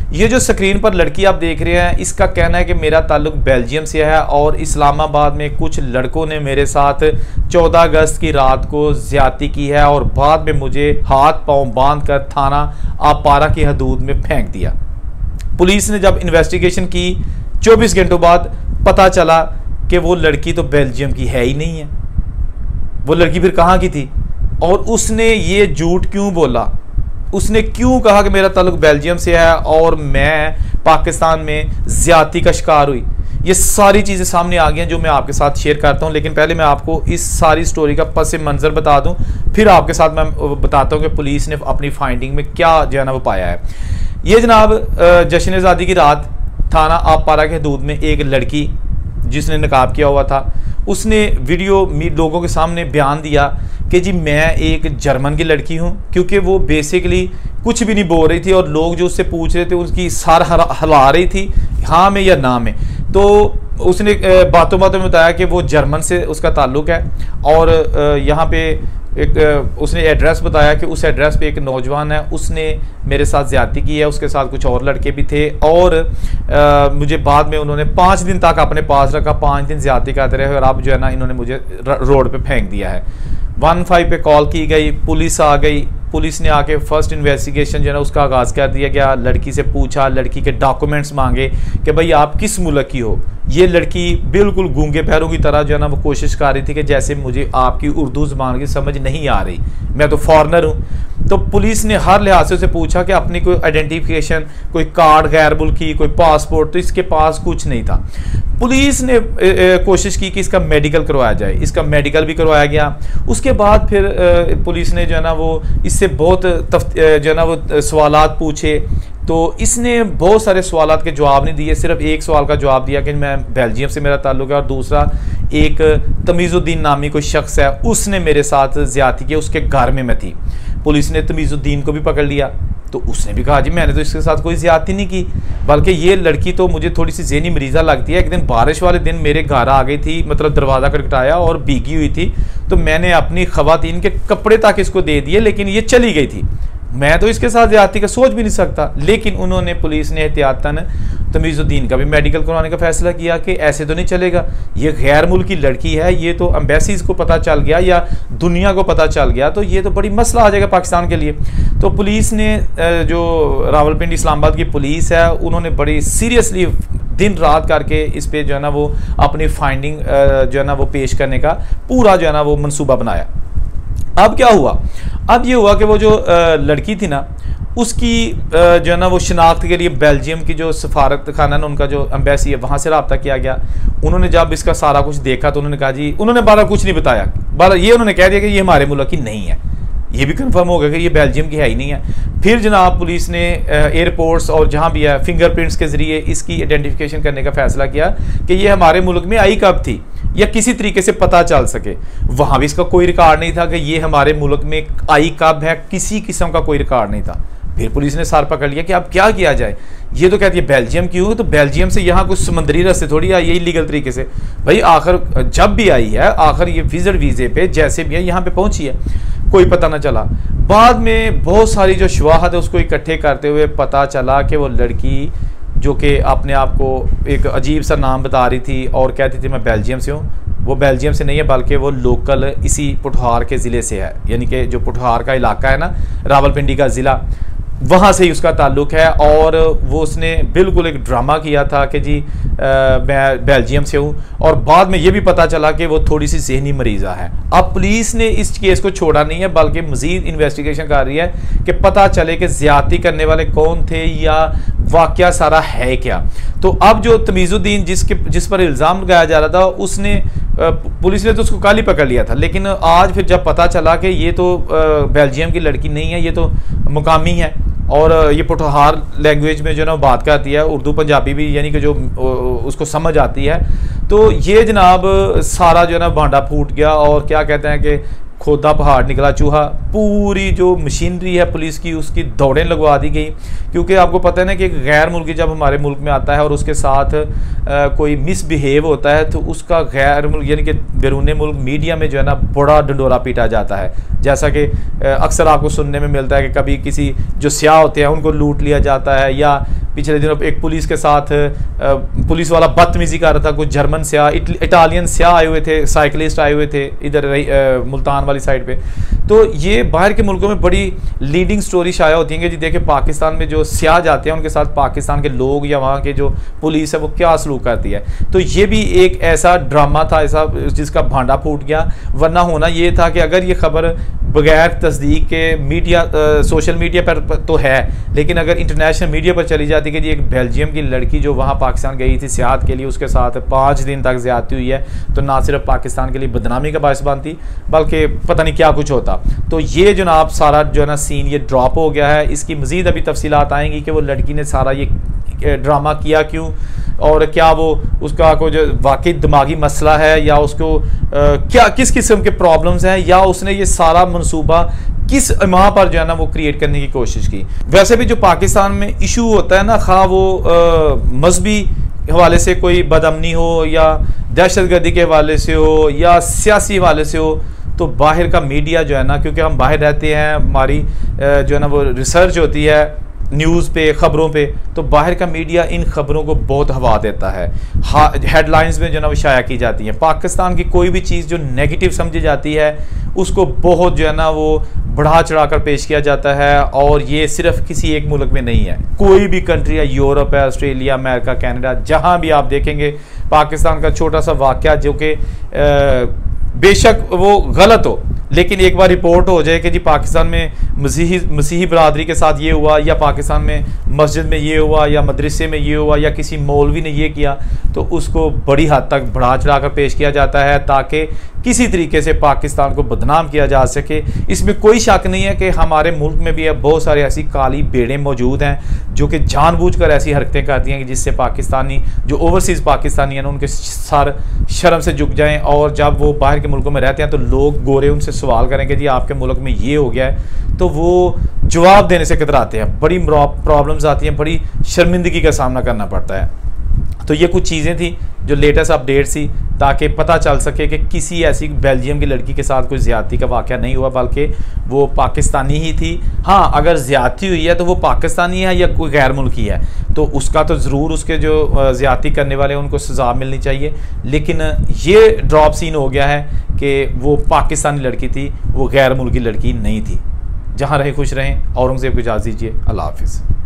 ये जो स्क्रीन पर लड़की आप देख रहे हैं, इसका कहना है कि मेरा ताल्लुक बेल्जियम से है और इस्लामाबाद में कुछ लड़कों ने मेरे साथ 14 अगस्त की रात को ज्यादती की है और बाद में मुझे हाथ पांव बांध कर थाना आपारा की हदूद में फेंक दिया। पुलिस ने जब इन्वेस्टिगेशन की 24 घंटों बाद पता चला कि वो लड़की तो बेल्जियम की है ही नहीं है। वो लड़की फिर कहाँ की थी और उसने ये झूठ क्यों बोला? उसने क्यों कहा कि मेरा ताल्लुक बेल्जियम से है और मैं पाकिस्तान में ज्यादती का शिकार हुई? ये सारी चीज़ें सामने आ गई हैं जो मैं आपके साथ शेयर करता हूं, लेकिन पहले मैं आपको इस सारी स्टोरी का पस मंज़र बता दूं, फिर आपके साथ मैं बताता हूं कि पुलिस ने अपनी फाइंडिंग में क्या जो है ना वो पाया है। ये जनाब जश्न आज़ादी की रात थाना आपारा के हदूद में एक लड़की जिसने नकाब किया हुआ था, उसने वीडियो लोगों के सामने बयान दिया कि जी मैं एक जर्मन की लड़की हूँ, क्योंकि वो बेसिकली कुछ भी नहीं बोल रही थी और लोग जो उससे पूछ रहे थे उसकी सार हिला रही थी हाँ में या ना में। तो उसने बातों बातों में बताया कि वो जर्मन से उसका ताल्लुक़ है और यहाँ पे एक उसने एड्रेस बताया कि उस एड्रेस पे एक नौजवान है, उसने मेरे साथ ज़्यादती की है, उसके साथ कुछ और लड़के भी थे और मुझे बाद में उन्होंने 5 दिन तक अपने पास रखा, 5 दिन ज़्यादती करते रहे और अब जो है ना इन्होंने मुझे रोड पे फेंक दिया है। 15 पे कॉल की गई, पुलिस आ गई, पुलिस ने आके फर्स्ट इन्वेस्टिगेशन जो है ना उसका आगाज़ कर दिया गया। लड़की से पूछा, लड़की के डॉक्यूमेंट्स मांगे कि भाई आप किस मुल्क की हो। ये लड़की बिल्कुल गूंगे पैरों की तरह जो है ना वो कोशिश कर रही थी कि जैसे मुझे आपकी उर्दू ज़बान की समझ नहीं आ रही, मैं तो फॉरेनर हूँ। तो पुलिस ने हर लिहाज से उसे पूछा कि अपनी कोई आइडेंटिफिकेशन, कोई कार्ड गैर मुल्की, कोई पासपोर्ट, तो इसके पास कुछ नहीं था। पुलिस ने कोशिश की कि इसका मेडिकल करवाया जाए, इसका मेडिकल भी करवाया गया। उसके बाद फिर पुलिस ने जो है ना वो इससे बहुत जो है ना वो सवालात पूछे, तो इसने बहुत सारे सवालात के जवाब नहीं दिए, सिर्फ एक सवाल का जवाब दिया कि मैं बेल्जियम से मेरा ताल्लुक़ है और दूसरा एक तमीज़ुद्दीन नामी कोई शख्स है उसने मेरे साथ ज़्यादती की, उसके घर में मैं थी। पुलिस ने तमीज़ुद्दीन को भी पकड़ लिया, तो उसने भी कहा जी मैंने तो इसके साथ कोई ज़्यादती नहीं की, बल्कि ये लड़की तो मुझे थोड़ी सी ज़हनी मरीज़ा लगती है। एक दिन बारिश वाले दिन मेरे घर आ गई थी, मतलब दरवाज़ा खटखटाया और भीगी हुई थी, तो मैंने अपनी ख़वातीन के कपड़े तक इसको दे दिए, लेकिन ये चली गई थी। मैं तो इसके साथ ज़्यादती का सोच भी नहीं सकता। लेकिन उन्होंने, पुलिस ने एहतियातन तमीज़ुद्दीन का भी मेडिकल करवाने का फैसला किया कि ऐसे तो नहीं चलेगा, ये गैर मुल्की लड़की है, ये तो एम्बेसीज को पता चल गया या दुनिया को पता चल गया तो ये तो बड़ी मसला आ जाएगा पाकिस्तान के लिए। तो पुलिस ने, जो रावलपिंडी इस्लामाबाद की पुलिस है, उन्होंने बड़ी सीरियसली दिन रात करके इस पे जो है ना वो अपनी फाइंडिंग जो है ना वो पेश करने का पूरा जो है ना वो मंसूबा बनाया। अब क्या हुआ? अब ये हुआ कि वो जो लड़की थी ना उसकी जो है ना वो शिनाख्त के लिए बेल्जियम की जो सफारत खाना ना, उनका जो एम्बेसी है, वहाँ से रब्ता किया गया। उन्होंने जब इसका सारा कुछ देखा तो उन्होंने कहा जी, उन्होंने बारह कुछ नहीं बताया, बारह ये उन्होंने कह दिया कि ये हमारे मुल्क की नहीं है। ये भी कंफर्म हो गया कि ये बेल्जियम की है ही नहीं है। फिर जनाब पुलिस ने एयरपोर्ट्स और जहाँ भी है फिंगरप्रिंट्स के ज़रिए इसकी आइडेंटिफिकेशन करने का फैसला किया कि ये हमारे मुल्क में आई कब थी या किसी तरीके से पता चल सके। वहाँ भी इसका कोई रिकॉर्ड नहीं था कि ये हमारे मुल्क में आई कब है, किसी किस्म का कोई रिकॉर्ड नहीं था। फिर पुलिस ने सार पकड़ लिया कि अब क्या किया जाए। ये तो कहती है बेल्जियम की हुई, तो बेल्जियम से यहाँ कुछ समुद्री रास्ते थोड़ी आई है इलीगल तरीके से। भाई आखिर जब भी आई है, आखिर ये विजिट वीज़े पे जैसे भी है यहाँ पे पहुँची है, कोई पता ना चला। बाद में बहुत सारी जो शवाहद है उसको इकट्ठे करते हुए पता चला कि वो लड़की जो कि अपने आप को एक अजीब सा नाम बता रही थी और कहती थी मैं बेल्जियम से हूँ, वो बेल्जियम से नहीं है बल्कि वो लोकल इसी पुठार के ज़िले से है। यानी कि जो पुठार का इलाका है ना, रावलपिंडी का ज़िला, वहाँ से ही उसका ताल्लुक़ है। और वो उसने बिल्कुल एक ड्रामा किया था कि जी मैं बेल्जियम से हूँ, और बाद में ये भी पता चला कि वो थोड़ी सी ज़हनी मरीज़ा है। अब पुलिस ने इस केस को छोड़ा नहीं है बल्कि मज़ीद इन्वेस्टिगेशन कर रही है कि पता चले कि ज़्यादती करने वाले कौन थे या वाक़या सारा है क्या। तो अब जो तमीज़ुद्दीन जिस पर इल्ज़ाम लगाया जा रहा था, उसने पुलिस ने तो उसको कल ही पकड़ लिया था, लेकिन आज फिर जब पता चला कि ये तो बेल्जियम की लड़की नहीं है, ये तो मुकामी है और ये पुठार लैंग्वेज में जो है ना बात करती है, उर्दू पंजाबी भी, यानी कि जो उसको समझ आती है। तो ये जनाब सारा जो है ना भांडा फूट गया और क्या कहते हैं कि खोदा पहाड़ निकला चूहा। पूरी जो मशीनरी है पुलिस की उसकी दौड़ें लगवा दी गई, क्योंकि आपको पता है ना कि एक गैर मुल्की जब हमारे मुल्क में आता है और उसके साथ कोई मिसबिहेव होता है तो उसका गैर मुल्क यानी कि बैरून मुल्क मीडिया में जो है ना बड़ा डंडोरा पीटा जाता है। जैसा कि अक्सर आपको सुनने में मिलता है कि कभी किसी जो स्याह होते हैं उनको लूट लिया जाता है, या पिछले दिनों एक पुलिस के साथ पुलिस वाला बदतमीजी कर रहा था, कुछ जर्मन स्याह, इटालियन स्याह आए हुए थे, साइकिलिस्ट आए हुए थे इधर मुल्तान वाली साइड पे। तो ये बाहर के मुल्कों में बड़ी लीडिंग स्टोरी शाया होती है कि जी देखिए पाकिस्तान में जो स्याह जाते हैं उनके साथ पाकिस्तान के लोग या वहाँ के जो पुलिस है वो क्या सलूक करती है। तो ये भी एक ऐसा ड्रामा था, ऐसा जिसका भांडा फूट गया। वरना होना ये था कि अगर ये खबर बगैर तस्दीक के मीडिया सोशल मीडिया पर तो है, लेकिन अगर इंटरनेशनल मीडिया पर चली जाती कि जी एक बेल्जियम की लड़की जो वहाँ पाकिस्तान गई थी सियाहत के लिए, उसके साथ 5 दिन तक ज़्यादती हुई है, तो ना सिर्फ पाकिस्तान के लिए बदनामी का बायस बनती बल्कि पता नहीं क्या कुछ होता। तो ये जनाब सारा जो है ना सीन ये ड्रॉप हो गया है। इसकी मज़ीद अभी तफसीलात आएंगी कि वो लड़की ने सारा ये ड्रामा किया क्यों, और क्या वो उसका कोई जो वाकई दिमागी मसला है या उसको क्या किस किस्म के प्रॉब्लम्स हैं, या उसने ये सारा मनसूबा किस वहाँ पर जो है ना वो क्रिएट करने की कोशिश की। वैसे भी जो पाकिस्तान में इशू होता है ना, खा वो मजहबी हवाले से कोई बदअमनी हो या दहशतगर्दी के हवाले से हो या सियासी हवाले से हो, तो बाहर का मीडिया जो है ना, क्योंकि हम बाहर रहते हैं, हमारी जो है ना वो रिसर्च होती है न्यूज़ पे, ख़बरों पे, तो बाहर का मीडिया इन ख़बरों को बहुत हवा देता है, हेडलाइंस में जो ना वो शाया की जाती हैं। पाकिस्तान की कोई भी चीज़ जो नेगेटिव समझी जाती है उसको बहुत जो है ना वो बढ़ा चढ़ा कर पेश किया जाता है। और ये सिर्फ किसी एक मुल्क में नहीं है, कोई भी कंट्री है, यूरोप है, ऑस्ट्रेलिया, अमेरिका, कनाडा, जहाँ भी आप देखेंगे पाकिस्तान का छोटा सा वाक़या जो कि बेशक वो गलत हो, लेकिन एक बार रिपोर्ट हो जाए कि जी पाकिस्तान में मसीही बरादरी के साथ ये हुआ, या पाकिस्तान में मस्जिद में ये हुआ, या मदरसे में ये हुआ, या किसी मौलवी ने ये किया, तो उसको बड़ी हद तक बढ़ा चढ़ा कर पेश किया जाता है ताकि किसी तरीके से पाकिस्तान को बदनाम किया जा सके। इसमें कोई शक नहीं है कि हमारे मुल्क में भी अब बहुत सारे ऐसी काली बेड़ें मौजूद हैं जो कि जानबूझकर ऐसी हरकतें करती हैं कि जिससे पाकिस्तानी जो ओवरसीज़ पाकिस्तानी हैं उनके सर शर्म से झुक जाएं, और जब वो बाहर के मुल्कों में रहते हैं तो लोग गोरे उनसे सवाल करेंगे जी आपके मुल्क में ये हो गया है, तो वो जवाब देने से कतराते हैं, बड़ी प्रॉब्लम्स आती हैं, बड़ी शर्मिंदगी का सामना करना पड़ता है। तो ये कुछ चीज़ें थी जो लेटेस्ट अपडेट थी ताकि पता चल सके कि किसी ऐसी बेल्जियम की लड़की के साथ कोई ज़्यादती का वाक़या नहीं हुआ, बल्कि वो पाकिस्तानी ही थी। हाँ, अगर ज़्यादती हुई है तो वो पाकिस्तानी है या कोई गैर मुल्की है, तो उसका तो ज़रूर उसके जो ज़्यादती करने वाले हैं उनको सज़ा मिलनी चाहिए। लेकिन ये ड्रॉप सीन हो गया है कि वो पाकिस्तानी लड़की थी, वो गैर मुल्की लड़की नहीं थी। जहाँ रहे खुश रहें। औरंगज़ेब को इजाज़त दीजिए। अल्लाह हाफ़िज़।